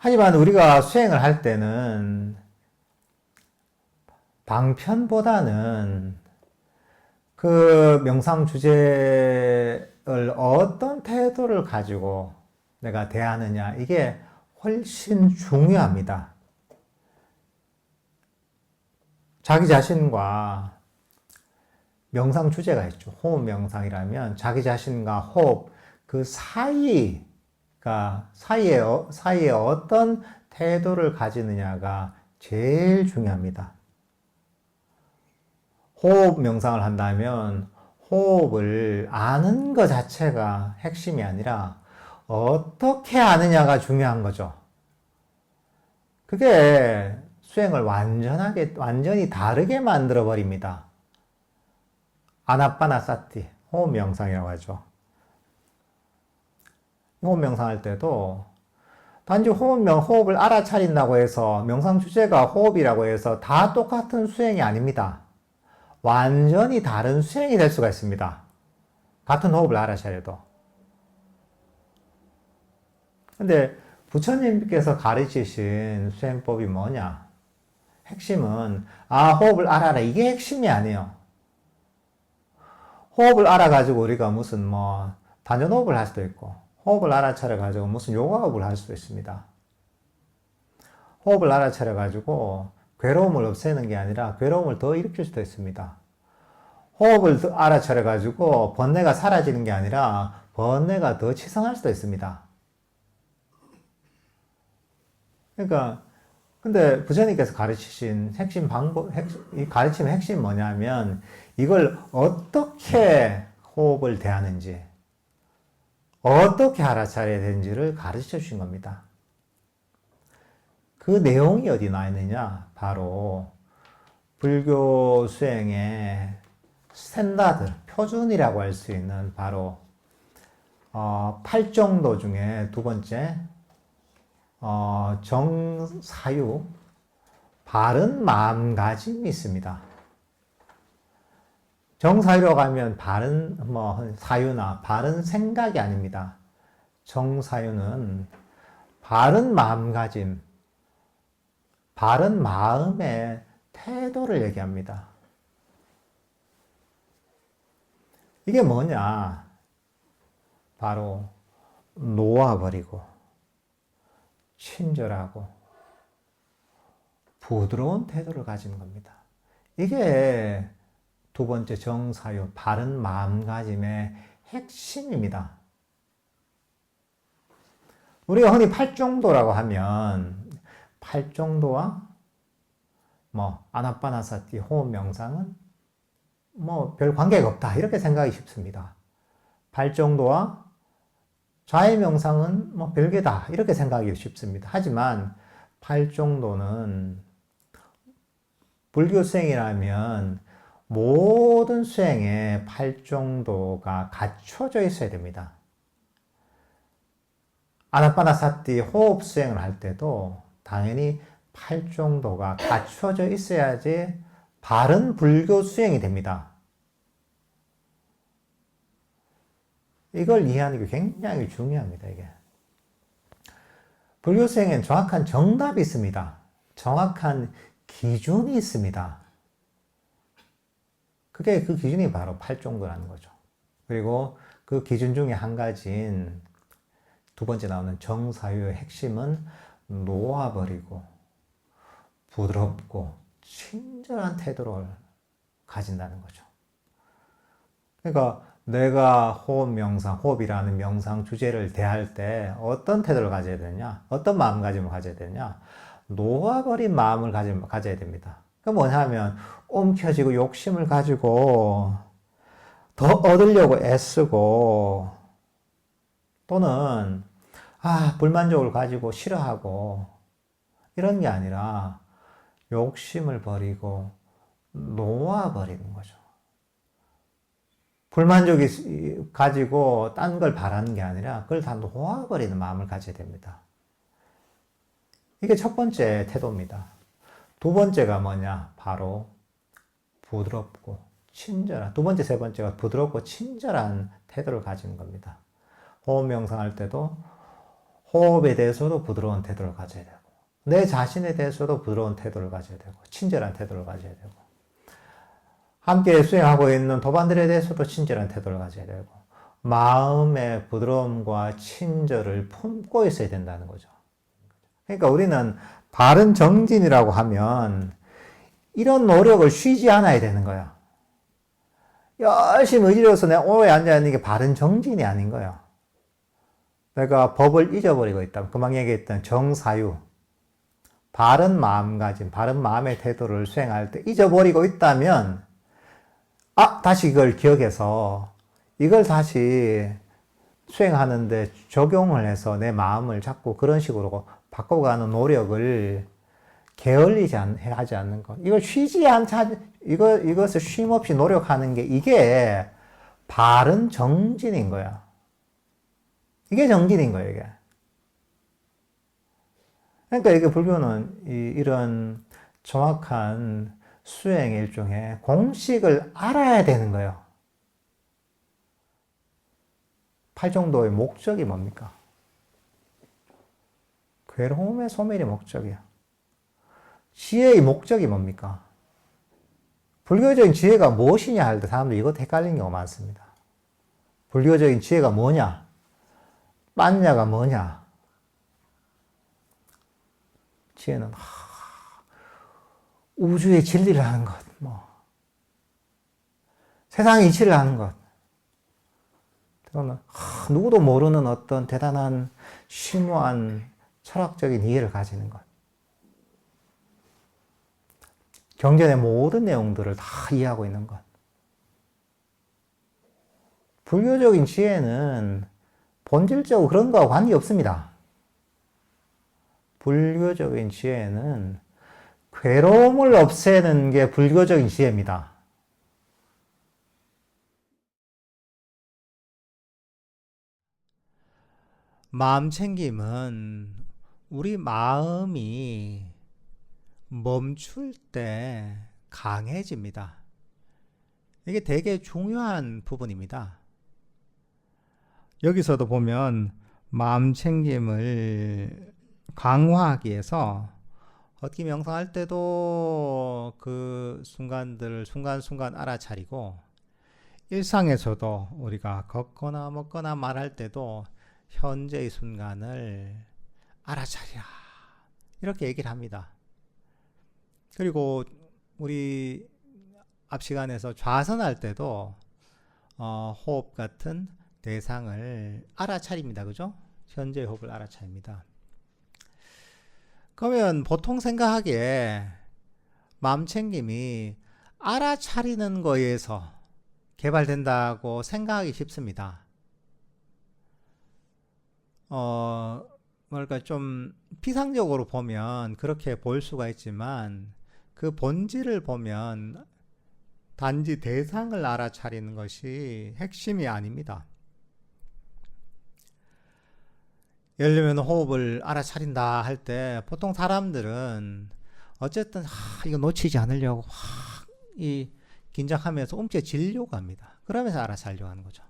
하지만 우리가 수행을 할 때는 방편보다는 그 명상 주제를 어떤 태도를 가지고 내가 대하느냐, 이게 훨씬 중요합니다. 자기 자신과 명상 주제가 있죠. 호흡 명상이라면 자기 자신과 호흡 그 사이에 어떤 태도를 가지느냐가 제일 중요합니다. 호흡 명상을 한다면 호흡을 아는 것 자체가 핵심이 아니라 어떻게 아느냐가 중요한 거죠. 그게 수행을 완전히 다르게 만들어 버립니다. 아나빠나사티, 호흡 명상이라고 하죠. 호흡 명상할 때도 단지 호흡을 알아차린다고 해서 명상 주제가 호흡이라고 해서 다 똑같은 수행이 아닙니다. 완전히 다른 수행이 될 수가 있습니다. 같은 호흡을 알아차려도. 근데 부처님께서 가르치신 수행법이 뭐냐? 핵심은 호흡을 알아라. 이게 핵심이 아니에요. 호흡을 알아가지고 우리가 무슨 단전호흡을 할 수도 있고 호흡을 알아차려가지고 무슨 요가호흡을 할 수도 있습니다. 호흡을 알아차려가지고 괴로움을 없애는 게 아니라 괴로움을 더 일으킬 수도 있습니다. 호흡을 알아차려가지고 번뇌가 사라지는 게 아니라 번뇌가 더 치성할 수도 있습니다. 그러니까 근데 부처님께서 가르치신 이 가르침의 핵심이 뭐냐면 이걸 어떻게 호흡을 대하는지, 어떻게 알아차려야 되는지를 가르쳐 주신 겁니다. 그 내용이 어디 나 있느냐? 바로 불교 수행의 스탠다드, 표준이라고 할 수 있는 바로 8정도 중에 두 번째 정사유, 바른 마음가짐이 있습니다. 정사유라고 하면 사유나 바른 생각이 아닙니다. 정사유는 바른 마음가짐, 바른 마음의 태도를 얘기합니다. 이게 뭐냐? 바로 놓아버리고 친절하고 부드러운 태도를 가지는 겁니다. 이게 두 번째 정사유, 바른 마음가짐의 핵심입니다. 우리가 흔히 팔정도라고 하면 팔정도와 아나빠나사티, 호흡 명상은 별 관계가 없다 이렇게 생각이 쉽습니다. 팔정도와 좌해 명상은 별개다 이렇게 생각하기 쉽습니다. 하지만 팔정도는 불교 수행이라면 모든 수행에 팔정도가 갖춰져 있어야 됩니다. 아나빠나사티 호흡 수행을 할 때도 당연히 팔정도가 갖춰져 있어야지 바른 불교 수행이 됩니다. 이걸 이해하는 게 굉장히 중요합니다. 이게 불교 수행에는 정확한 정답이 있습니다. 정확한 기준이 있습니다. 그 기준이 바로 팔정도라는 거죠. 그리고 그 기준 중에 한 가지인 두 번째 나오는 정사유의 핵심은 놓아버리고 부드럽고 친절한 태도를 가진다는 거죠. 그러니까 내가 호흡이라는 명상 주제를 대할 때 어떤 태도를 가져야 되냐? 어떤 마음가짐을 가져야 되냐? 놓아버린 마음을 가져야 됩니다. 그 뭐냐면 움켜쥐고 욕심을 가지고 더 얻으려고 애쓰고 또는 불만족을 가지고 싫어하고 이런 게 아니라 욕심을 버리고 놓아버리는 거죠. 불만족이 가지고 딴 걸 바라는 게 아니라 그걸 다 놓아버리는 마음을 가져야 됩니다. 이게 첫 번째 태도입니다. 두 번째가 뭐냐? 바로 부드럽고 친절한, 두 번째, 세 번째가 부드럽고 친절한 태도를 가지는 겁니다. 호흡 명상할 때도 호흡에 대해서도 부드러운 태도를 가져야 되고, 내 자신에 대해서도 부드러운 태도를 가져야 되고, 친절한 태도를 가져야 되고, 함께 수행하고 있는 도반들에 대해서도 친절한 태도를 가져야 되고, 마음의 부드러움과 친절을 품고 있어야 된다는 거죠. 그러니까 우리는 바른 정진이라고 하면 이런 노력을 쉬지 않아야 되는 거야. 열심히 의지로서 내가 오래 앉아있는 게 바른 정진이 아닌 거야. 내가 법을 잊어버리고 있다. 금방 얘기했던 정사유, 바른 마음가짐, 바른 마음의 태도를 수행할 때 잊어버리고 있다면, 다시 이걸 기억해서 이걸 다시 수행하는데 적용을 해서 내 마음을 자꾸 그런 식으로 바꿔가는 노력을 게을리지 하지 않는 것. 이걸 이것을 쉼 없이 노력하는 게 이게 바른 정진인 거야. 이게 정진인 거예요, 이게. 그러니까 이게 불교는 이런 정확한 수행의 일종의 공식을 알아야 되는 거예요. 팔정도의 목적이 뭡니까? 괴로움의 소멸이 목적이야. 지혜의 목적이 뭡니까? 불교적인 지혜가 무엇이냐 할 때 사람들이 이것 헷갈리는 경우가 많습니다. 불교적인 지혜가 뭐냐? 빠냐가 뭐냐? 지혜는 우주의 진리를 하는 것, 세상의 이치를 하는 것. 누구도 모르는 어떤 대단한 심오한 철학적인 이해를 가지는 것. 경전의 모든 내용들을 다 이해하고 있는 것. 불교적인 지혜는 본질적으로 그런 거와 관계없습니다. 불교적인 지혜는 괴로움을 없애는 게 불교적인 지혜입니다. 마음 챙김은 우리 마음이 멈출 때 강해집니다. 이게 되게 중요한 부분입니다. 여기서도 보면 마음 챙김을 강화하기 위해서 어떻게 명상할 때도 그 순간들을 순간순간 알아차리고, 일상에서도 우리가 걷거나 먹거나 말할 때도 현재의 순간을 알아차리라, 이렇게 얘기를 합니다. 그리고 우리 앞 시간에서 좌선할 때도 호흡 같은 대상을 알아차립니다. 그죠? 현재 호흡을 알아차립니다. 그러면 보통 생각하기에 마음챙김이 알아차리는 거에서 개발된다고 생각하기 쉽습니다. 뭐랄까 좀 피상적으로 보면 그렇게 볼 수가 있지만, 그 본질을 보면 단지 대상을 알아차리는 것이 핵심이 아닙니다. 예를 들면 호흡을 알아차린다 할 때 보통 사람들은 어쨌든 이거 놓치지 않으려고 이 긴장하면서 움켜쥐려고 합니다. 그러면서 알아차리려고 하는 거죠.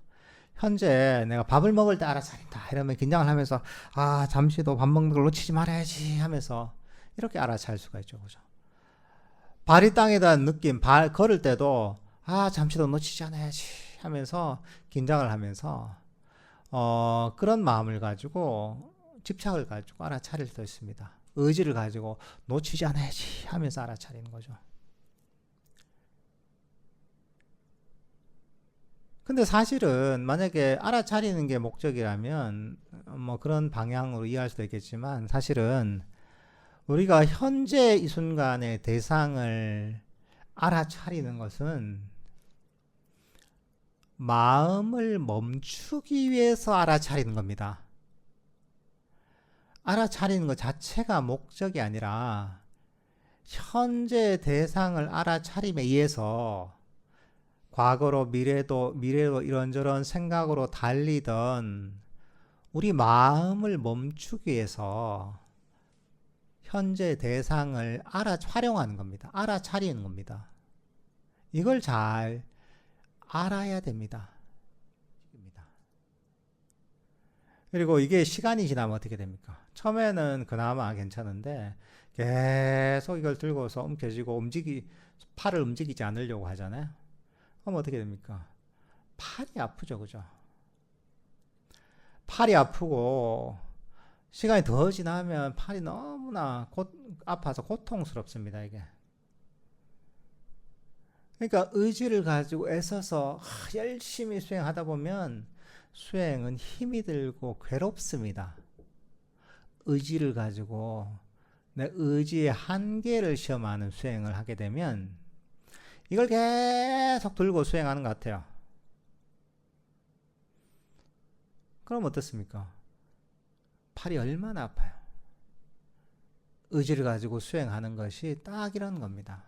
현재 내가 밥을 먹을 때 알아차린다 이러면 긴장을 하면서 잠시도 밥 먹는 걸 놓치지 말아야지 하면서 이렇게 알아차릴 수가 있죠. 그죠? 발이 땅에 닿은 느낌, 걸을 때도 잠시도 놓치지 않아야지 하면서 긴장을 하면서 그런 마음을 가지고 집착을 가지고 알아차릴 수 있습니다. 의지를 가지고 놓치지 않아야지 하면서 알아차리는 거죠. 근데 사실은 만약에 알아차리는 게 목적이라면 그런 방향으로 이해할 수도 있겠지만, 사실은 우리가 현재 이 순간의 대상을 알아차리는 것은 마음을 멈추기 위해서 알아차리는 겁니다. 알아차리는 것 자체가 목적이 아니라 현재 대상을 알아차림에 의해서 과거로 미래도 이런저런 생각으로 달리던 우리 마음을 멈추기 위해서 현재 대상을 활용하는 겁니다. 알아차리는 겁니다. 이걸 잘 알아야 됩니다. 그리고 이게 시간이 지나면 어떻게 됩니까? 처음에는 그나마 괜찮은데 계속 이걸 들고서 움켜쥐고 팔을 움직이지 않으려고 하잖아요. 그럼 어떻게 됩니까? 팔이 아프죠, 그죠? 팔이 아프고 시간이 더 지나면 팔이 너무나 아파서 고통스럽습니다, 이게. 그러니까 의지를 가지고 애써서 열심히 수행하다 보면 수행은 힘이 들고 괴롭습니다. 의지를 가지고 내 의지의 한계를 시험하는 수행을 하게 되면 이걸 계속 들고 수행하는 것 같아요. 그럼 어떻습니까? 팔이 얼마나 아파요. 의지를 가지고 수행하는 것이 딱 이런 겁니다.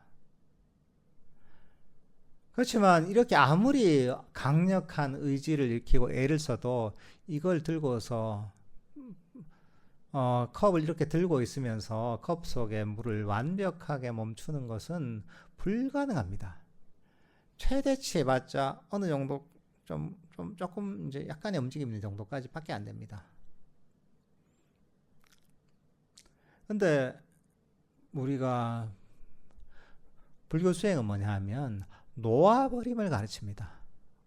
그렇지만 이렇게 아무리 강력한 의지를 일으키고 애를 써도 이걸 들고서 컵을 이렇게 들고 있으면서 컵 속에 물을 완벽하게 멈추는 것은 불가능합니다. 최대치 해봤자 어느 정도 조금 이제 약간의 움직임 있는 정도까지밖에 안 됩니다. 근데 우리가 불교 수행은 뭐냐 하면 놓아버림을 가르칩니다.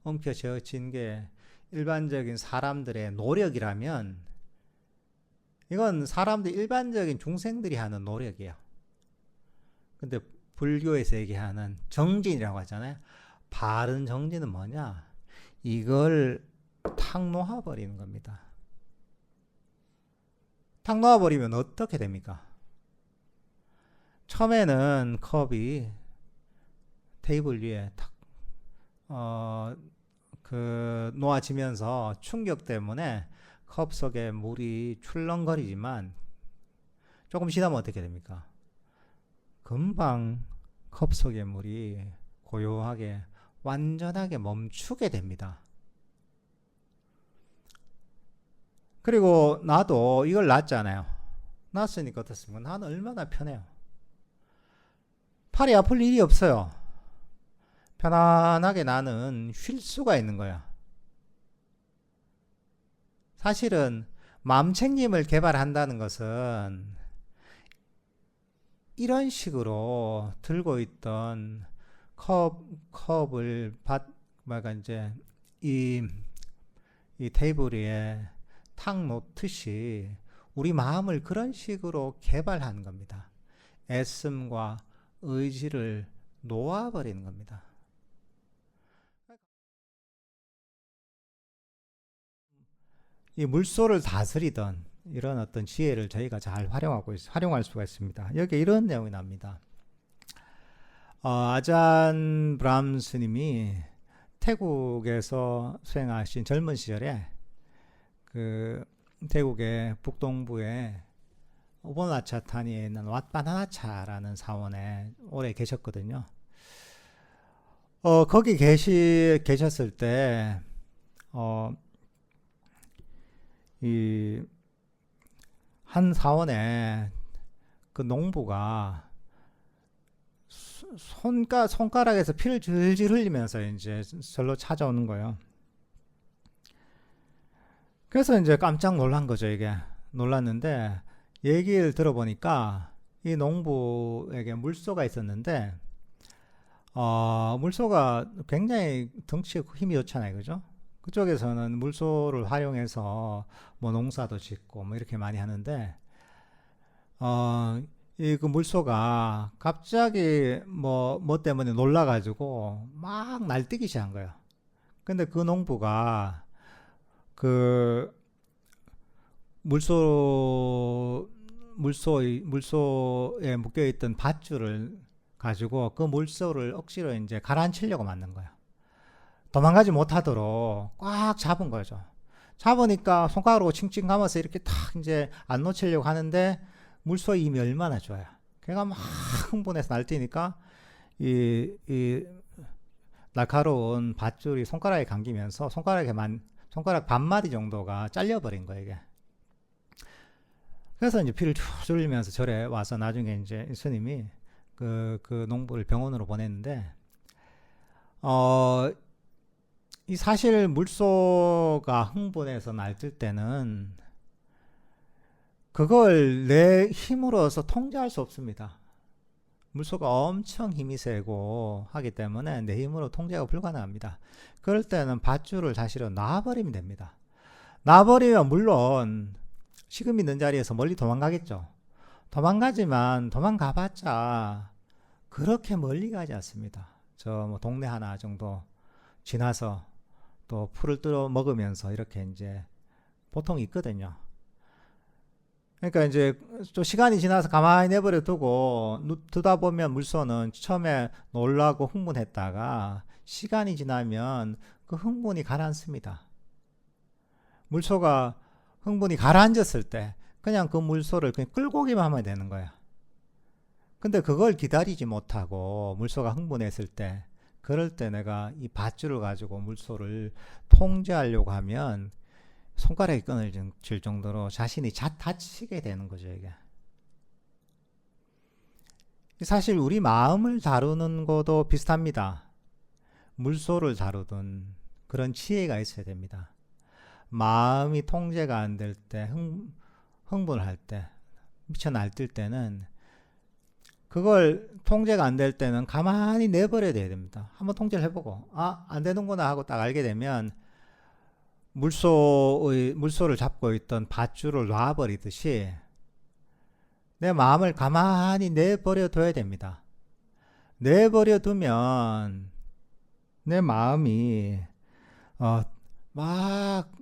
움켜쥐어진 게 일반적인 사람들의 노력이라면 이건 사람들 일반적인 중생들이 하는 노력이에요. 근데 불교에서 얘기하는 정진이라고 하잖아요. 바른 정진은 뭐냐? 이걸 탁 놓아버리는 겁니다. 탁 놓아버리면 어떻게 됩니까? 처음에는 컵이 테이블 위에 탁 놓아지면서 충격 때문에 컵 속에 물이 출렁거리지만 조금 지나면 어떻게 됩니까? 금방 컵 속의 물이 고요하게 완전하게 멈추게 됩니다. 그리고 나도 이걸 놨잖아요. 놨으니까 어떻습니까? 나는 얼마나 편해요. 팔이 아플 일이 없어요. 편안하게 나는 쉴 수가 있는 거야. 사실은 마음챙김을 개발한다는 것은 이런 식으로 들고 있던 컵을 이 테이블 위에 탁 놓듯이 우리 마음을 그런 식으로 개발하는 겁니다. 애씀과 의지를 놓아버리는 겁니다. 이 물소를 다스리던 이런 어떤 지혜를 저희가 잘 활용할 수가 있습니다. 여기 이런 내용이 납니다. 아잔 브람 스님이 태국에서 수행하신 젊은 시절에 그 태국의 북동부에 오보나차타니에 있는 왓바나나차라는 사원에 오래 계셨거든요. 거기 계셨을 때 이 한 사원에 그 농부가 손가락에서 피를 질질 흘리면서 이제 절로 찾아오는 거예요. 그래서 이제 깜짝 놀란 거죠, 이게. 놀랐는데, 얘기를 들어보니까 이 농부에게 물소가 있었는데, 물소가 굉장히 덩치가 힘이 좋잖아요, 그죠? 그쪽에서는 물소를 활용해서 뭐 농사도 짓고 뭐 이렇게 많이 하는데, 이 그 물소가 갑자기 뭐 때문에 놀라가지고 막 날뛰기 시작한 거예요. 근데 그 농부가 그 물소에 묶여있던 밧줄을 가지고 그 물소를 억지로 이제 가라앉히려고 만든 거예요. 도망가지 못하도록 꽉 잡은 거죠. 잡으니까 손가락으로 칭칭 감아서 이렇게 탁 이제 안 놓치려고 하는데 물소의 힘이 얼마나 좋아요. 걔가 막 흥분해서 날뛰니까 이 날카로운 밧줄이 손가락에 감기면서 손가락 반마디 정도가 잘려버린 거예요, 이게. 그래서 이제 피를 쭉 흘리면서 절에 와서 나중에 이제 스님이 그 농부를 병원으로 보냈는데, 이 사실 물소가 흥분해서 날뛸 때는 그걸 내 힘으로서 통제할 수 없습니다. 물소가 엄청 힘이 세고 하기 때문에 내 힘으로 통제가 불가능합니다. 그럴 때는 밧줄을 사실은 놔버리면 됩니다. 놔버리면 물론 식음 있는 자리에서 멀리 도망가겠죠. 도망가지만 도망가봤자 그렇게 멀리 가지 않습니다. 저 뭐 동네 하나 정도 지나서 또 풀을 뜯어 먹으면서 이렇게 이제 보통 있거든요. 그러니까 이제 또 시간이 지나서 가만히 내버려 두고 두다 보면 물소는 처음에 놀라고 흥분했다가 시간이 지나면 그 흥분이 가라앉습니다. 물소가 흥분이 가라앉았을 때 그냥 그 물소를 그냥 끌고 오기만 하면 되는 거야. 근데 그걸 기다리지 못하고 물소가 흥분했을 때, 그럴 때 내가 이 밧줄을 가지고 물소를 통제하려고 하면 손가락이 끊어질 정도로 자신이 다치게 되는 거죠, 이게. 사실 우리 마음을 다루는 것도 비슷합니다. 물소를 다루던 그런 지혜가 있어야 됩니다. 마음이 통제가 안 될 때, 흥분을 할 때, 미쳐 날뛸 때는 그걸 통제가 안 될 때는 가만히 내버려야 됩니다. 한번 통제를 해보고 안 되는구나 하고 딱 알게 되면 물소를 잡고 있던 밧줄을 놔버리듯이 내 마음을 가만히 내버려 둬야 됩니다. 내버려 두면 내 마음이 막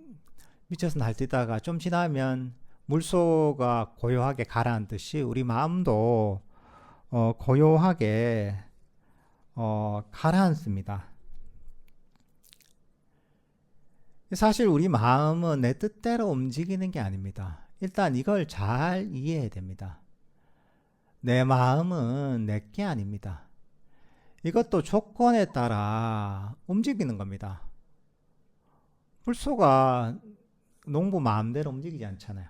미쳐서 날뛰다가 좀 지나면 물소가 고요하게 가라앉듯이 우리 마음도 고요하게 가라앉습니다. 사실 우리 마음은 내 뜻대로 움직이는 게 아닙니다. 일단 이걸 잘 이해해야 됩니다. 내 마음은 내 게 아닙니다. 이것도 조건에 따라 움직이는 겁니다. 물소가 농부 마음대로 움직이지 않잖아요.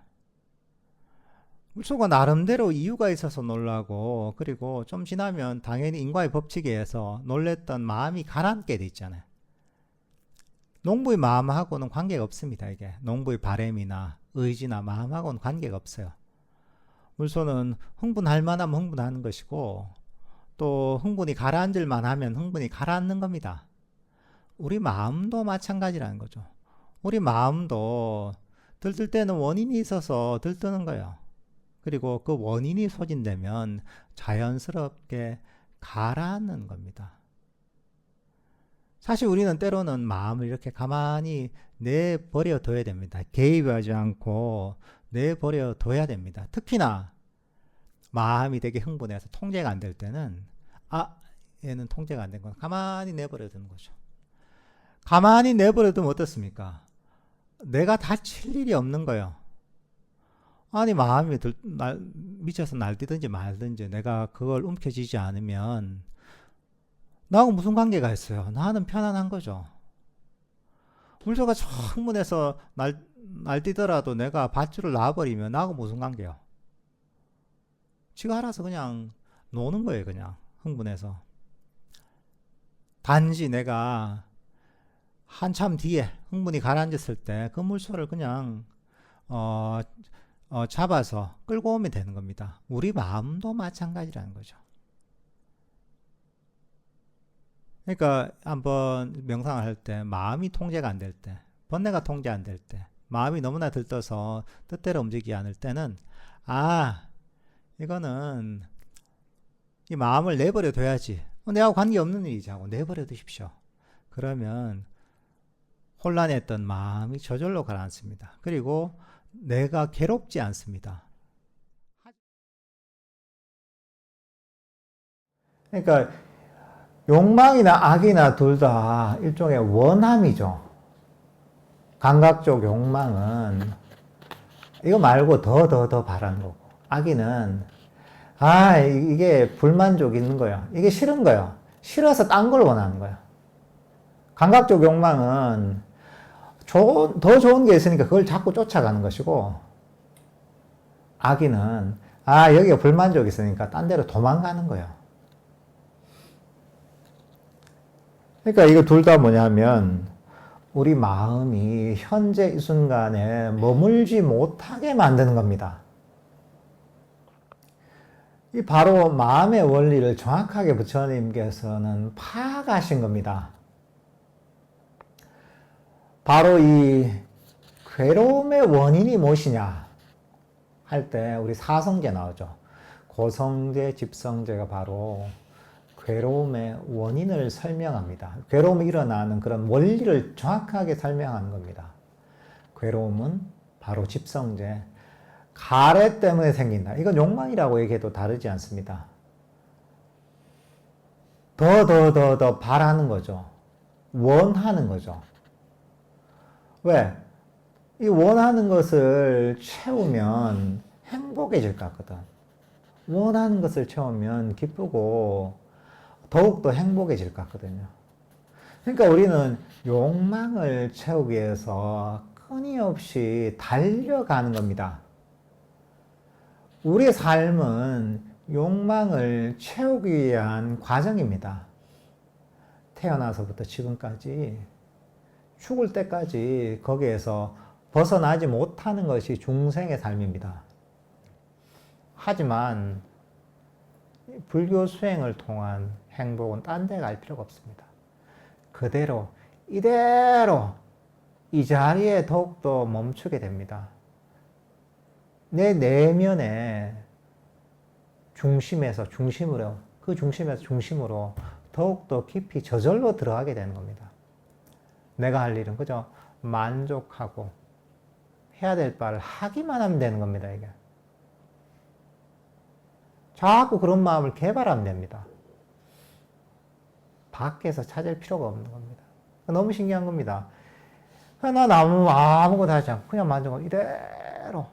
물소가 나름대로 이유가 있어서 놀라고, 그리고 좀 지나면 당연히 인과의 법칙에 의해서 놀랬던 마음이 가라앉게 돼 있잖아요. 농부의 마음하고는 관계가 없습니다. 이게 농부의 바람이나 의지나 마음하고는 관계가 없어요. 물소는 흥분할 만하면 흥분하는 것이고, 또 흥분이 가라앉을 만하면 흥분이 가라앉는 겁니다. 우리 마음도 마찬가지라는 거죠. 우리 마음도 들뜰 때는 원인이 있어서 들뜨는 거예요. 그리고 그 원인이 소진되면 자연스럽게 가라앉는 겁니다. 사실 우리는 때로는 마음을 이렇게 가만히 내버려 둬야 됩니다. 개입하지 않고 내버려 둬야 됩니다. 특히나 마음이 되게 흥분해서 통제가 안 될 때는 얘는 통제가 안 된 건 가만히 내버려 두는 거죠. 가만히 내버려 두면 어떻습니까? 내가 다칠 일이 없는 거예요. 아니 마음이 미쳐서 날뛰든지 말든지 내가 그걸 움켜쥐지 않으면 나하고 무슨 관계가 있어요? 나는 편안한 거죠. 물소가 흥분해서 날뛰더라도 내가 밧줄을 놔버리면 나하고 무슨 관계요? 지가 알아서 그냥 노는 거예요. 그냥 흥분해서. 단지 내가 한참 뒤에 흥분이 가라앉았을 때 그 물소를 그냥 잡아서 끌고 오면 되는 겁니다. 우리 마음도 마찬가지라는 거죠. 그러니까 한번 명상을 할 때 마음이 통제가 안 될 때, 번뇌가 통제 안 될 때, 마음이 너무나 들떠서 뜻대로 움직이지 않을 때는 이거는 이 마음을 내버려 둬야지. 내하고 관계없는 일이지 하고 내버려 두십시오. 그러면 혼란했던 마음이 저절로 가라앉습니다. 그리고 내가 괴롭지 않습니다. 그러니까 욕망이나 악이나 둘 다 일종의 원함이죠. 감각적 욕망은 이거 말고 더 바라는 거고, 악이는 이게 불만족 있는 거예요. 이게 싫은 거예요. 싫어서 딴 걸 원하는 거예요. 감각적 욕망은 더 좋은 게 있으니까 그걸 자꾸 쫓아가는 것이고, 악의는 여기가 불만족이 있으니까 딴 데로 도망가는 거예요. 그러니까 이거 둘 다 뭐냐면 우리 마음이 현재 이 순간에 머물지 못하게 만드는 겁니다. 이 바로 마음의 원리를 정확하게 부처님께서는 파악하신 겁니다. 바로 이 괴로움의 원인이 무엇이냐 할 때 우리 사성제 나오죠. 고성제, 집성제가 바로 괴로움의 원인을 설명합니다. 괴로움이 일어나는 그런 원리를 정확하게 설명하는 겁니다. 괴로움은 바로 집성제, 가래 때문에 생긴다. 이건 욕망이라고 얘기해도 다르지 않습니다. 더 바라는 거죠. 원하는 거죠. 왜? 이 원하는 것을 채우면 행복해질 것 같거든. 원하는 것을 채우면 기쁘고 더욱더 행복해질 것 같거든요. 그러니까 우리는 욕망을 채우기 위해서 끊임없이 달려가는 겁니다. 우리의 삶은 욕망을 채우기 위한 과정입니다. 태어나서부터 지금까지 죽을 때까지 거기에서 벗어나지 못하는 것이 중생의 삶입니다. 하지만 불교 수행을 통한 행복은 딴 데 갈 필요가 없습니다. 그대로 이대로 이 자리에 더욱더 멈추게 됩니다. 내 내면의 중심에서 중심으로, 그 중심에서 중심으로 더욱더 깊이 저절로 들어가게 되는 겁니다. 내가 할 일은 그저 만족하고 해야 될 바를 하기만 하면 되는 겁니다, 이게. 자꾸 그런 마음을 개발하면 됩니다. 밖에서 찾을 필요가 없는 겁니다. 너무 신기한 겁니다. 난 아무것도 하지 않고 그냥 만족하고 이대로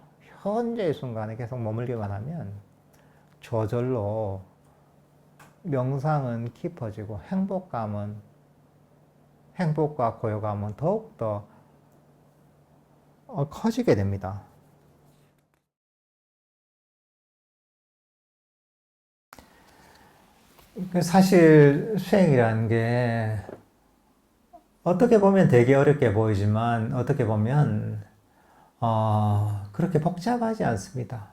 현재의 순간에 계속 머물기만 하면 저절로 명상은 깊어지고 행복과 고요감은 더욱더 커지게 됩니다. 사실 수행이라는 게 어떻게 보면 되게 어렵게 보이지만 어떻게 보면 그렇게 복잡하지 않습니다.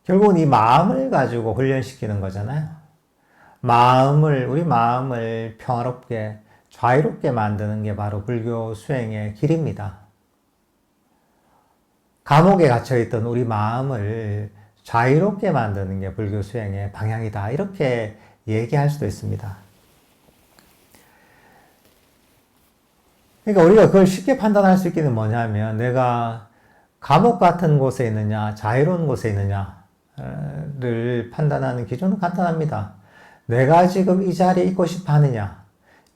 결국은 이 마음을 가지고 훈련시키는 거잖아요. 우리 마음을 평화롭게, 자유롭게 만드는 게 바로 불교 수행의 길입니다. 감옥에 갇혀있던 우리 마음을 자유롭게 만드는 게 불교 수행의 방향이다. 이렇게 얘기할 수도 있습니다. 그러니까 우리가 그걸 쉽게 판단할 수 있기는 뭐냐면 내가 감옥 같은 곳에 있느냐, 자유로운 곳에 있느냐를 판단하는 기준은 간단합니다. 내가 지금 이 자리에 있고 싶어 하느냐,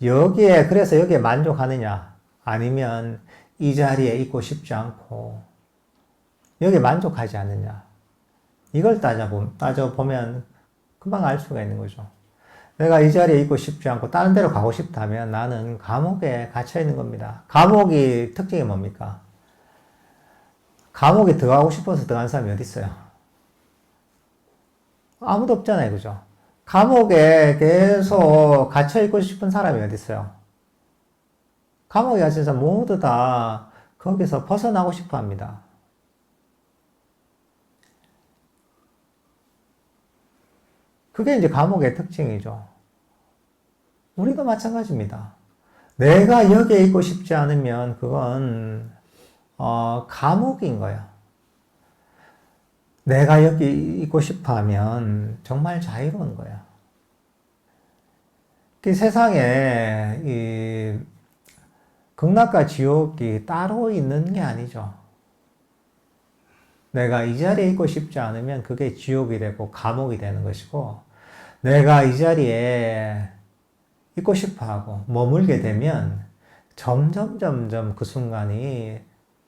그래서 여기에 만족하느냐, 아니면 이 자리에 있고 싶지 않고 여기에 만족하지 않느냐. 이걸 따져보면 금방 알 수가 있는 거죠. 내가 이 자리에 있고 싶지 않고 다른 데로 가고 싶다면 나는 감옥에 갇혀 있는 겁니다. 감옥이 특징이 뭡니까? 감옥에 들어가고 싶어서 들어간 사람이 어디 있어요? 아무도 없잖아요. 그죠? 감옥에 계속 갇혀 있고 싶은 사람이 어디 있어요? 감옥에 갇힌 사람 모두 다 거기서 벗어나고 싶어 합니다. 그게 이제 감옥의 특징이죠. 우리도 마찬가지입니다. 내가 여기에 있고 싶지 않으면 그건 감옥인 거야. 내가 여기 있고 싶어 하면 정말 자유로운 거야. 그 세상에 이 극락과 지옥이 따로 있는 게 아니죠. 내가 이 자리에 있고 싶지 않으면 그게 지옥이 되고 감옥이 되는 것이고, 내가 이 자리에 있고 싶어 하고 머물게 되면 점점 그 순간이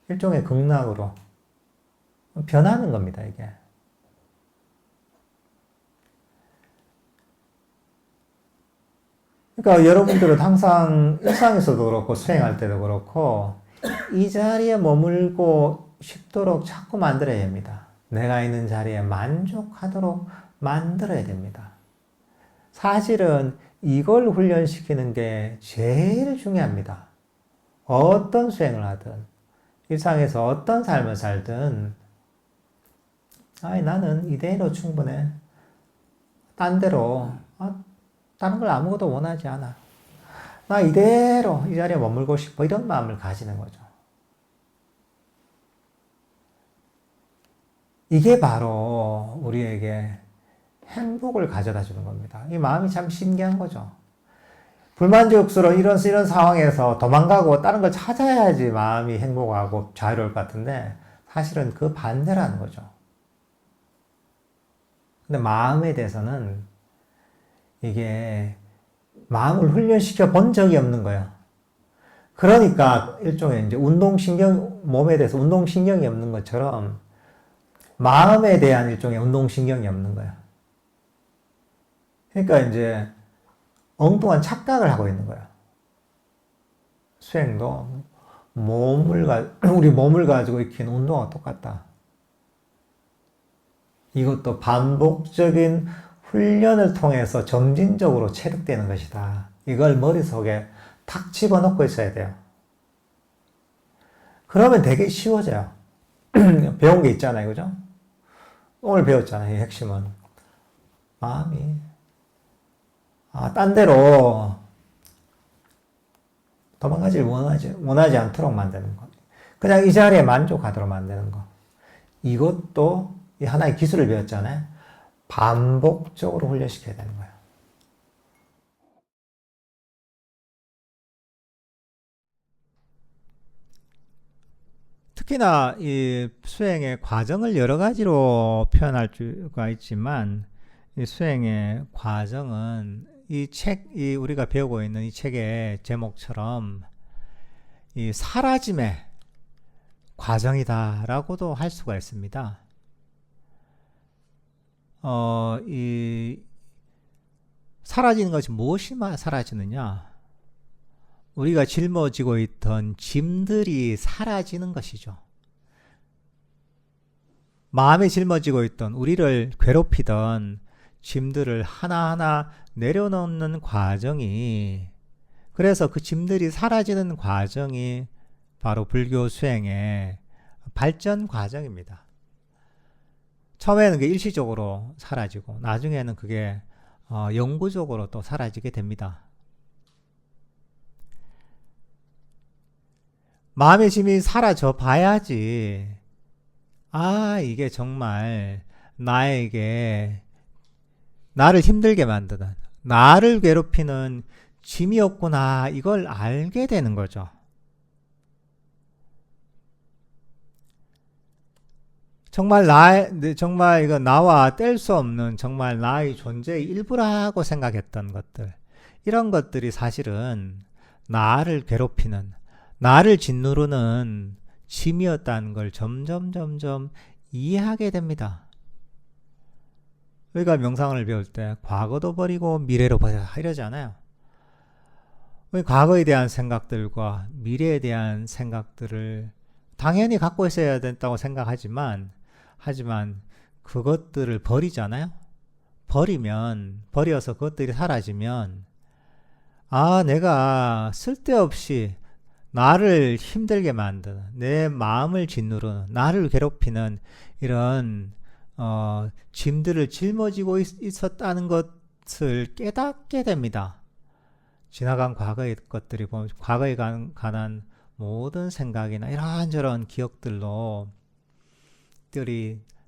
일종의 극락으로 변하는 겁니다, 이게. 그러니까 여러분들은 항상 일상에서도 그렇고 수행할 때도 그렇고 이 자리에 머물고 싶도록 자꾸 만들어야 됩니다. 내가 있는 자리에 만족하도록 만들어야 됩니다. 사실은 이걸 훈련시키는 게 제일 중요합니다. 어떤 수행을 하든, 일상에서 어떤 삶을 살든, 아이, 나는 이대로 충분해. 딴 데로, 다른 걸 아무것도 원하지 않아. 나 이대로 이 자리에 머물고 싶어. 이런 마음을 가지는 거죠. 이게 바로 우리에게 행복을 가져다 주는 겁니다. 이 마음이 참 신기한 거죠. 불만족스러운 이런 상황에서 도망가고 다른 걸 찾아야지 마음이 행복하고 자유로울 것 같은데 사실은 그 반대라는 거죠. 근데 마음에 대해서는 이게 마음을 훈련시켜 본 적이 없는 거예요. 그러니까 일종의 이제 몸에 대해서 운동신경이 없는 것처럼 마음에 대한 일종의 운동신경이 없는 거예요. 그러니까 이제 엉뚱한 착각을 하고 있는 거예요. 수행도 우리 몸을 가지고 익히는 운동과 똑같다. 이것도 반복적인 훈련을 통해서 점진적으로 체득되는 것이다. 이걸 머릿속에 탁 집어넣고 있어야 돼요. 그러면 되게 쉬워져요. 배운 게 있잖아요. 그죠? 오늘 배웠잖아요. 이 핵심은. 마음이 딴 데로 도망가지 원하지 않도록 만드는 거. 그냥 이 자리에 만족하도록 만드는 거. 이것도 하나의 기술을 배웠잖아요. 반복적으로 훈련시켜야 되는 거예요. 특히나 이 수행의 과정을 여러 가지로 표현할 수가 있지만 이 수행의 과정은 이 우리가 배우고 있는 이 책의 제목처럼 이 사라짐의 과정이다라고도 할 수가 있습니다. 이 사라지는 것이 무엇이 사라지느냐? 우리가 짊어지고 있던 짐들이 사라지는 것이죠. 마음에 짊어지고 있던 우리를 괴롭히던 짐들을 하나하나 내려놓는 과정이, 그래서 그 짐들이 사라지는 과정이 바로 불교 수행의 발전 과정입니다. 처음에는 그게 일시적으로 사라지고 나중에는 그게 영구적으로 또 사라지게 됩니다. 마음의 짐이 사라져 봐야지 이게 정말 나를 힘들게 만드는, 나를 괴롭히는 짐이었구나, 이걸 알게 되는 거죠. 정말 이거 나와 뗄 수 없는 정말 나의 존재의 일부라고 생각했던 것들, 이런 것들이 사실은 나를 괴롭히는, 나를 짓누르는 짐이었다는 걸 점점 이해하게 됩니다. 우리가 명상을 배울 때 과거도 버리고 미래로 버려라 이러잖아요. 과거에 대한 생각들과 미래에 대한 생각들을 당연히 갖고 있어야 된다고 생각하지만 그것들을 버리잖아요. 버려서 그것들이 사라지면 내가 쓸데없이 나를 힘들게 만드는, 내 마음을 짓누르는, 나를 괴롭히는 이런 짐들을 짊어지고 있었다는 것을 깨닫게 됩니다. 지나간 과거의 것들이 보면 과거에 관한 모든 생각이나 이런저런 기억들이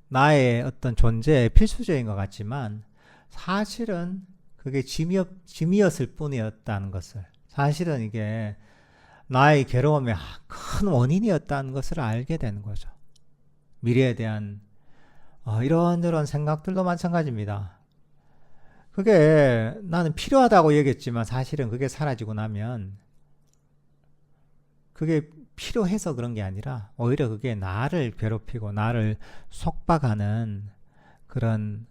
나의 어떤 존재의 필수적인 것 같지만 사실은 그게 짐이었을 뿐이었다는 것을, 사실은 이게 나의 괴로움의 큰 원인이었다는 것을 알게 되는 거죠. 미래에 대한 이런저런 생각들도 마찬가지입니다. 그게 나는 필요하다고 얘기했지만 사실은 그게 사라지고 나면 그게 필요해서 그런 게 아니라 오히려 그게 나를 괴롭히고 나를 속박하는 그런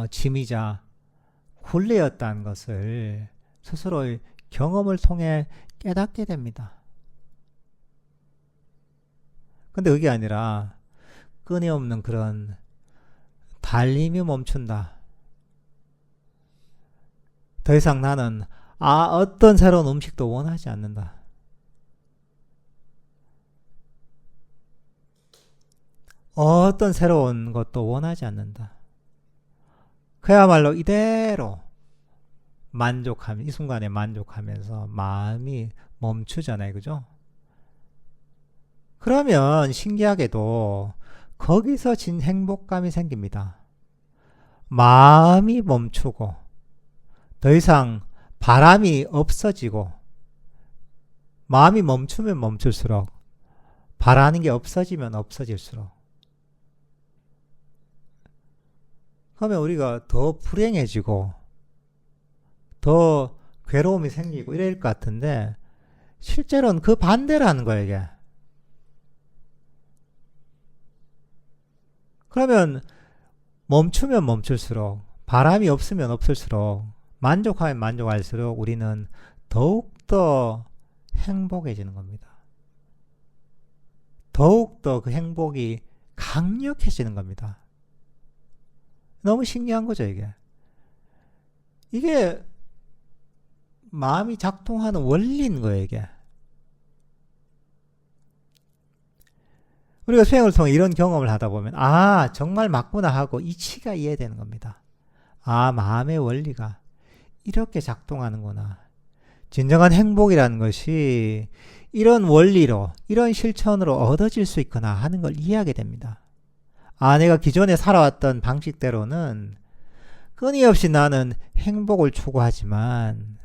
짐이자 굴레였다는 것을 스스로의 경험을 통해 깨닫게 됩니다. 근데 그게 아니라 끊임없는 그런 달림이 멈춘다. 더 이상 나는 어떤 새로운 음식도 원하지 않는다. 어떤 새로운 것도 원하지 않는다. 그야말로 이대로 만족하면, 이 순간에 만족하면서 마음이 멈추잖아요. 그죠? 그러면 신기하게도 거기서 진 행복감이 생깁니다. 마음이 멈추고 더 이상 바람이 없어지고, 마음이 멈추면 멈출수록 바라는 게 없어지면 없어질수록, 그러면 우리가 더 불행해지고 더 괴로움이 생기고 이럴 것 같은데, 실제로는 그 반대라는 거예요, 이게. 그러면 멈추면 멈출수록, 바람이 없으면 없을수록, 만족하면 만족할수록 우리는 더욱더 행복해지는 겁니다. 더욱더 그 행복이 강력해지는 겁니다. 너무 신기한 거죠, 이게. 이게 마음이 작동하는 원리인 거예요, 이게. 우리가 수행을 통해 이런 경험을 하다 보면, 아, 정말 맞구나 하고 이치가 이해되는 겁니다. 아, 마음의 원리가 이렇게 작동하는구나. 진정한 행복이라는 것이 이런 원리로, 이런 실천으로 얻어질 수 있구나 하는 걸 이해하게 됩니다. 아, 내가 기존에 살아왔던 방식대로는 끊임없이 나는 행복을 추구하지만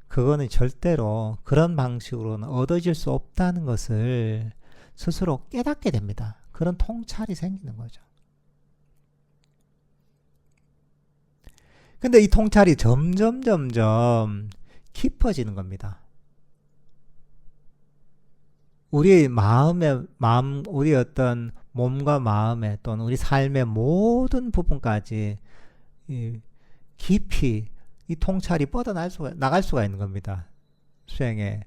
그거는 절대로 그런 방식으로는 얻어질 수 없다는 것을 스스로 깨닫게 됩니다. 그런 통찰이 생기는 거죠. 근데 이 통찰이 점점 깊어지는 겁니다. 우리 우리 어떤 몸과 마음의 또는 우리 삶의 모든 부분까지 깊이 이 통찰이 나갈 수가 있는 겁니다. 수행의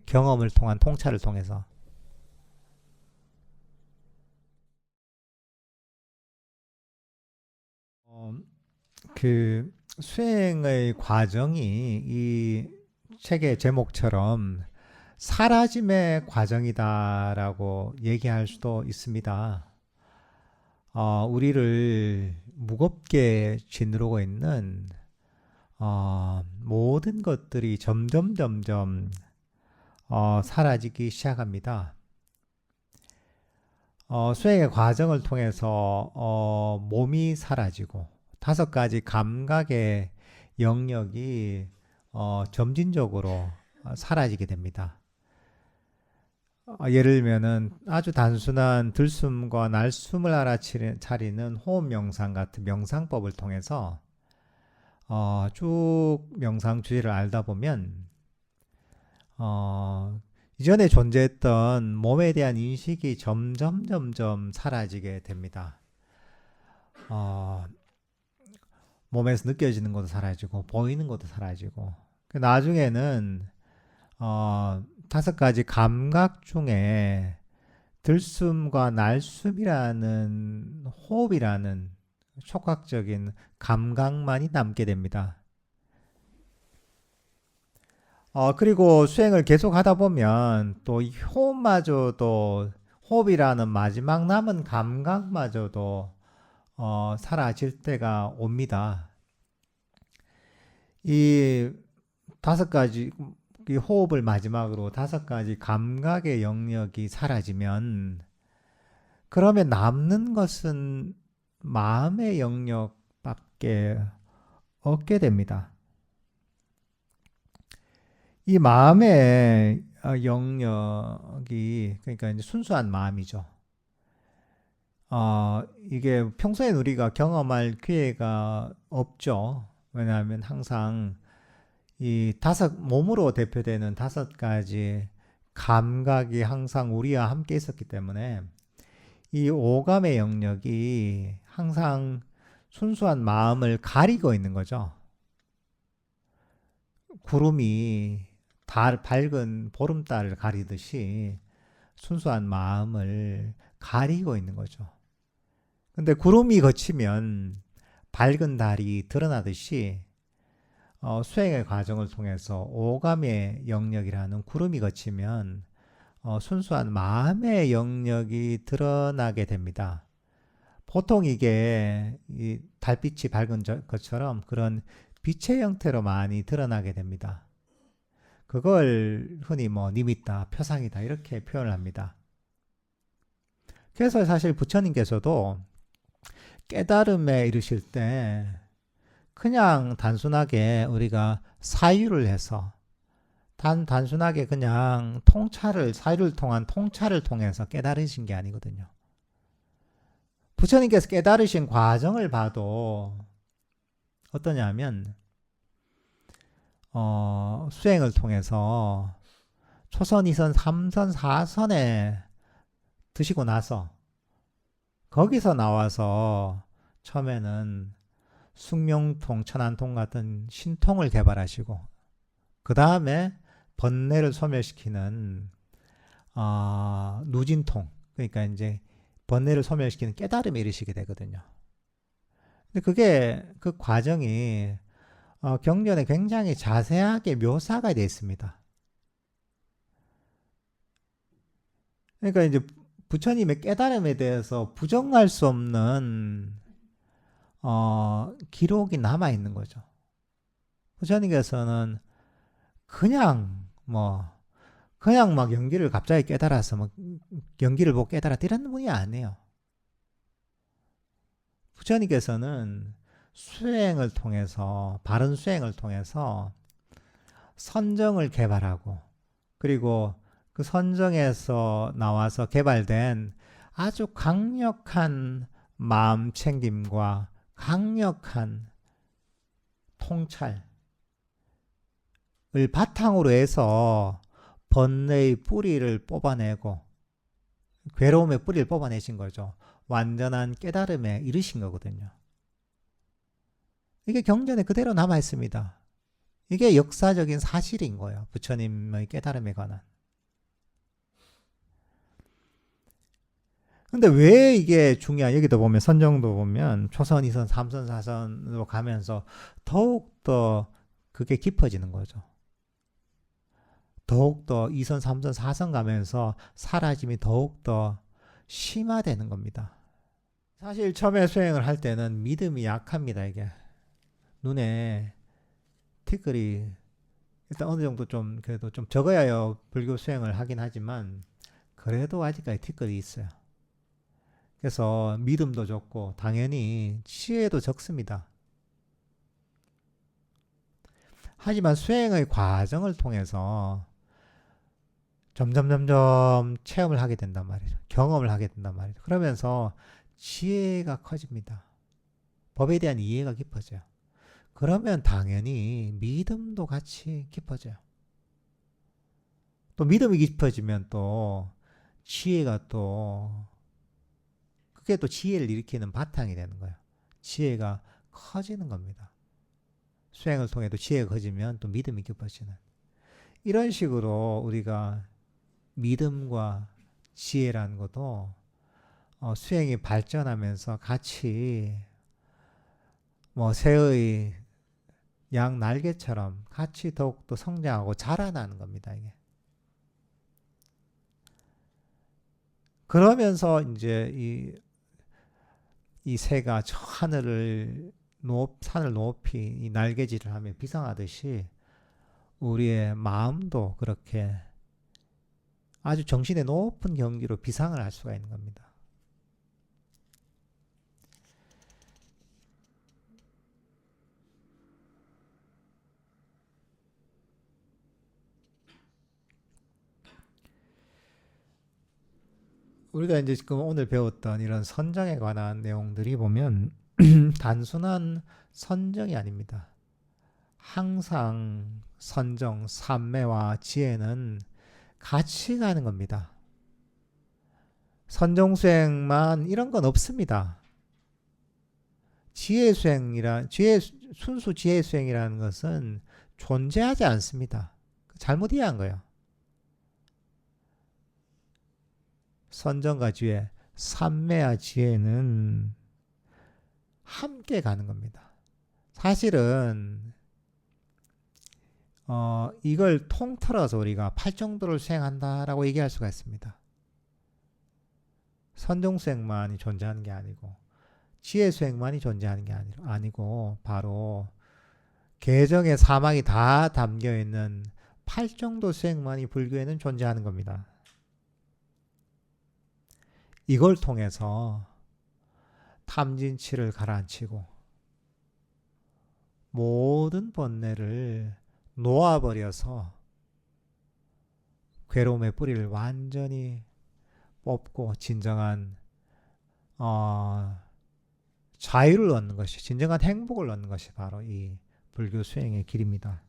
경험을 통한 통찰을 통해서. 그 수행의 과정이 이 책의 제목처럼 사라짐의 과정이다라고 얘기할 수도 있습니다. 우리를 무겁게 짓누르고 있는 모든 것들이 점점 사라지기 시작합니다. 수행의 과정을 통해서 몸이 사라지고 5가지 감각의 영역이 점진적으로 사라지게 됩니다. 예를 들면은 아주 단순한 들숨과 날숨을 알아차리는 호흡 명상 같은 명상법을 통해서 쭉 명상 주제를 알다 보면 이전에 존재했던 몸에 대한 인식이 점점 사라지게 됩니다. 몸에서 느껴지는 것도 사라지고 보이는 것도 사라지고, 나중에는 5가지 감각 중에 들숨과 날숨이라는 호흡이라는 촉각적인 감각만이 남게 됩니다. 그리고 수행을 계속 하다 보면 또 이 호흡이라는 마지막 남은 감각마저도 사라질 때가 옵니다. 이 5가지 이 호흡을 마지막으로 5가지 감각의 영역이 사라지면, 그러면 남는 것은 마음의 영역밖에 없게 됩니다. 이 마음의 영역이, 그러니까 이제 순수한 마음이죠. 이게 평소에 우리가 경험할 기회가 없죠. 왜냐하면 항상 이 몸으로 대표되는 5가지 감각이 항상 우리와 함께 있었기 때문에 이 오감의 영역이 항상 순수한 마음을 가리고 있는 거죠. 구름이 밝은 보름달을 가리듯이 순수한 마음을 가리고 있는 거죠. 근데 구름이 걷히면 밝은 달이 드러나듯이 수행의 과정을 통해서 오감의 영역이라는 구름이 걷히면 순수한 마음의 영역이 드러나게 됩니다. 보통 이게 이 달빛이 밝은 것처럼 그런 빛의 형태로 많이 드러나게 됩니다. 그걸 흔히 뭐 니미다, 표상이다 이렇게 표현을 합니다. 그래서 사실 부처님께서도 깨달음에 이르실 때 그냥 단순하게 우리가 사유를 해서 단순하게 그냥 사유를 통한 통찰을 통해서 깨달으신 게 아니거든요. 부처님께서 깨달으신 과정을 봐도 어떠냐면 수행을 통해서 초선, 2선, 3선, 4선에 드시고 나서 거기서 나와서 처음에는 숙명통, 천안통 같은 신통을 개발하시고 그 다음에 번뇌를 소멸시키는 누진통, 그러니까 이제 번뇌를 소멸시키는 깨달음에 이르시게 되거든요. 근데 그 과정이 경전에 굉장히 자세하게 묘사가 되어 있습니다. 그러니까 이제 부처님의 깨달음에 대해서 부정할 수 없는 기록이 남아 있는 거죠. 부처님께서는 그냥 막 연기를 갑자기 깨달아서 막 연기를 보고 깨달았다 이런 분이 아니에요. 부처님께서는 수행을 통해서, 바른 수행을 통해서 선정을 개발하고, 그리고 그 선정에서 나와서 개발된 아주 강력한 마음 챙김과 강력한 통찰을 바탕으로 해서 번뇌의 뿌리를 뽑아내고 괴로움의 뿌리를 뽑아내신 거죠. 완전한 깨달음에 이르신 거거든요. 이게 경전에 그대로 남아 있습니다. 이게 역사적인 사실인 거예요. 부처님의 깨달음에 관한. 근데 왜 이게 여기도 보면 선정도 보면 초선, 2선, 3선, 4선으로 가면서 더욱더 그게 깊어지는 거죠. 더욱더 2선, 3선, 4선 가면서 사라짐이 더욱더 심화되는 겁니다. 사실 처음에 수행을 할 때는 믿음이 약합니다. 이게 눈에 티끌이 일단 어느 정도 좀 그래도 좀 적어야 불교 수행을 하긴 하지만 그래도 아직까지 티끌이 있어요. 그래서 믿음도 적고 당연히 지혜도 적습니다. 하지만 수행의 과정을 통해서 점점 체험을 하게 된단 말이죠. 경험을 하게 된단 말이죠. 그러면서 지혜가 커집니다. 법에 대한 이해가 깊어져요. 그러면 당연히 믿음도 같이 깊어져요. 또 믿음이 깊어지면 또 지혜가 그게 또 지혜를 일으키는 바탕이 되는 거예요. 지혜가 커지는 겁니다. 수행을 통해도 지혜가 커지면 또 믿음이 깊어지는. 이런 식으로 우리가 믿음과 지혜라는 것도 수행이 발전하면서 같이 새의 양 날개처럼 같이 더욱더 성장하고 자라나는 겁니다. 이게. 그러면서 이제 이 새가 저 산을 높이 이 날개질을 하며 비상하듯이 우리의 마음도 그렇게 아주 정신의 높은 경지로 비상을 할 수가 있는 겁니다. 우리가 이제 지금 오늘 배웠던 이런 선정에 관한 내용들이 보면 단순한 선정이 아닙니다. 항상 선정, 삼매와 지혜는 같이 가는 겁니다. 선정수행만 이런 건 없습니다. 순수 지혜수행이라는 것은 존재하지 않습니다. 잘못 이해한 거예요. 선정과 지혜, 삼매와 지혜는 함께 가는 겁니다. 사실은 이걸 통틀어서 우리가 팔정도를 수행한다라고 얘기할 수가 있습니다. 선종수행만이 존재하는 게 아니고 지혜수행만이 존재하는 게 아니고 바로 계정의 사막이 다 담겨있는 팔정도 수행만이 불교에는 존재하는 겁니다. 이걸 통해서 탐진치를 가라앉히고 모든 번뇌를 놓아버려서 괴로움의 뿌리를 완전히 뽑고 진정한 자유를 얻는 것이, 진정한 행복을 얻는 것이 바로 이 불교 수행의 길입니다.